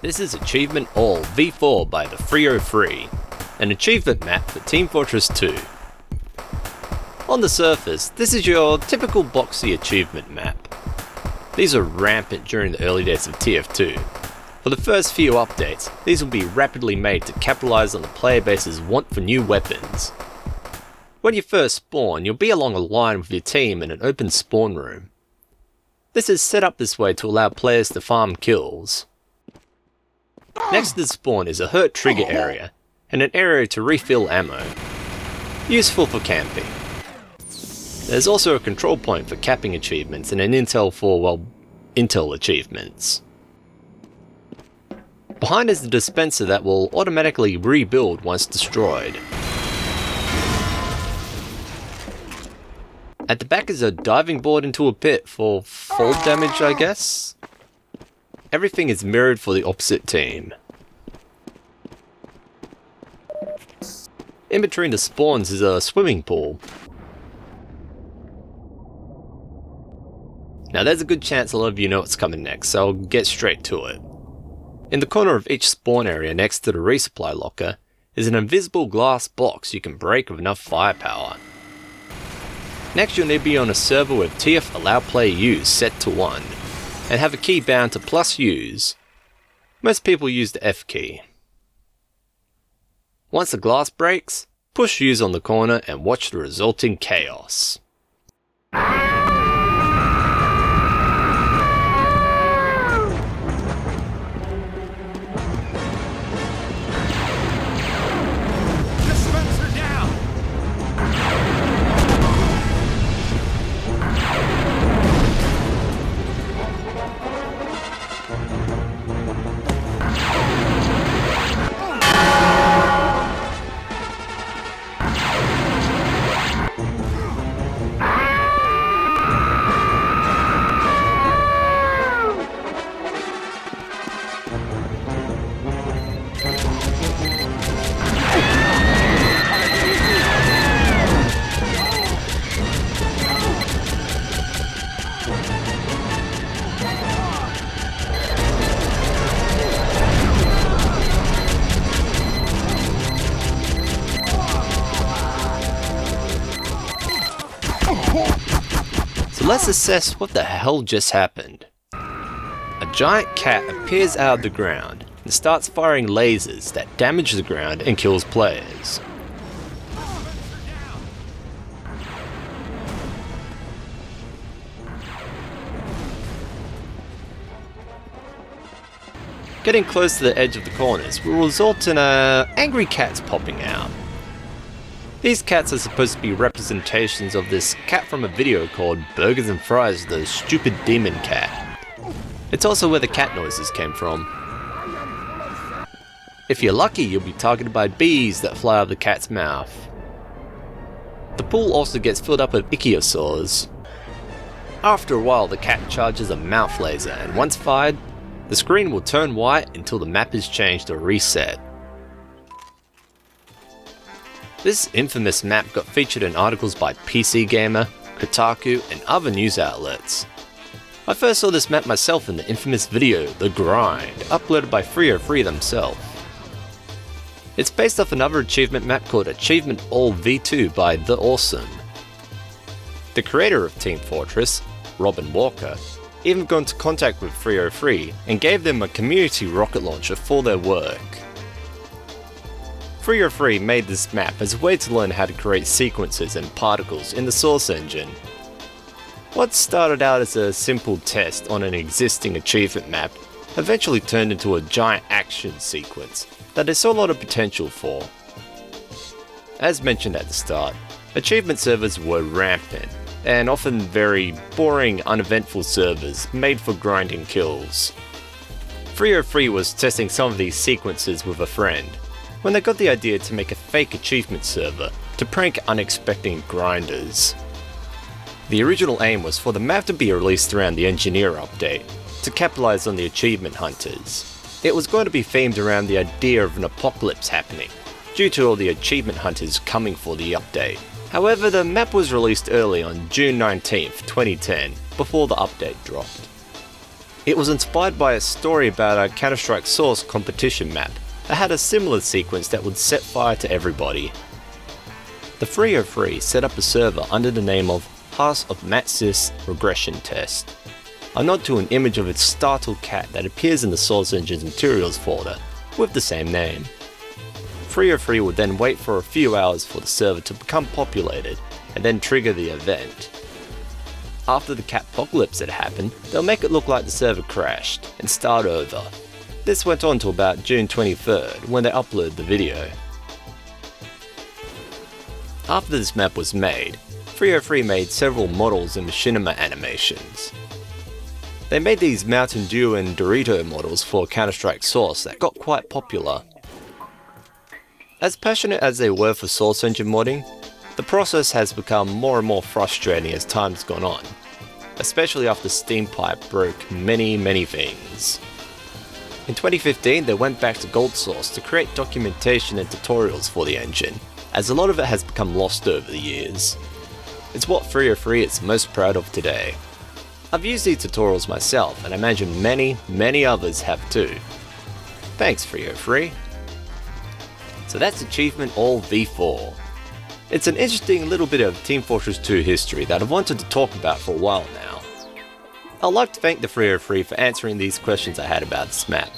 This is Achievement All V4 by the 303, an achievement map for Team Fortress 2. On the surface, this is your typical boxy achievement map. These are rampant during the early days of TF2. For the first few updates, these will be rapidly made to capitalize on the player base's want for new weapons. When you first spawn, you'll be along a line with your team in an open spawn room. This is set up this way to allow players to farm kills. Next to the spawn is a hurt trigger area, and an area to refill ammo. Useful for camping. There's also a control point for capping achievements and an intel for, well, intel achievements. Behind is the dispenser that will automatically rebuild once destroyed. At the back is a diving board into a pit for fall damage, I guess? Everything is mirrored for the opposite team. In between the spawns is a swimming pool. Now there's a good chance a lot of you know what's coming next, so I'll get straight to it. In the corner of each spawn area next to the resupply locker is an invisible glass box you can break with enough firepower. Next you'll need to be on a server with TF allow play use set to 1, and have a key bound to +use. Most people use the F key. Once the glass breaks, push use on the corner and watch the resulting chaos. So let's assess what the hell just happened. A giant cat appears out of the ground and starts firing lasers that damage the ground and kills players. Getting close to the edge of the corners will result in angry cats popping out. These cats are supposed to be representations of this cat from a video called Burgers and Fries, the Stupid Demon Cat. It's also where the cat noises came from. If you're lucky, you'll be targeted by bees that fly out of the cat's mouth. The pool also gets filled up with ichthyosaurs. After a while, the cat charges a mouth laser, and once fired, the screen will turn white until the map is changed or reset. This infamous map got featured in articles by PC Gamer, Kotaku, and other news outlets. I first saw this map myself in the infamous video The Grind, uploaded by 303 themselves. It's based off another achievement map called Achievement All V2 by The Awesome. The creator of Team Fortress, Robin Walker, even got into contact with 303 and gave them a community rocket launcher for their work. 303 made this map as a way to learn how to create sequences and particles in the Source engine. What started out as a simple test on an existing achievement map eventually turned into a giant action sequence that they saw a lot of potential for. As mentioned at the start, achievement servers were rampant, and often very boring, uneventful servers made for grinding kills. 303 was testing some of these sequences with a friend, when they got the idea to make a fake achievement server to prank unexpected grinders. The original aim was for the map to be released around the Engineer update, to capitalize on the achievement hunters. It was going to be themed around the idea of an apocalypse happening, due to all the achievement hunters coming for the update. However, the map was released early on June 19th, 2010, before the update dropped. It was inspired by a story about a Counter-Strike Source competition map that had a similar sequence that would set fire to everybody. The 303 set up a server under the name of House of Matsis Regression Test. A nod to an image of its startled cat that appears in the Source Engine's materials folder with the same name. 303 would then wait for a few hours for the server to become populated and then trigger the event. After the catpocalypse had happened, they'll make it look like the server crashed and start over. This went on till about June 23rd when they uploaded the video. After this map was made, 303 made several models and machinima animations. They made these Mountain Dew and Dorito models for Counter-Strike Source that got quite popular. As passionate as they were for Source Engine modding, the process has become more and more frustrating as time's gone on, especially after SteamPipe broke many things. In 2015 they went back to Gold Source to create documentation and tutorials for the engine, as a lot of it has become lost over the years. It's what 303 is most proud of today. I've used these tutorials myself, and I imagine many others have too. Thanks 303. So that's Achievement All V4. It's an interesting little bit of Team Fortress 2 history that I've wanted to talk about for a while now. I'd like to thank the 303 for answering these questions I had about this map.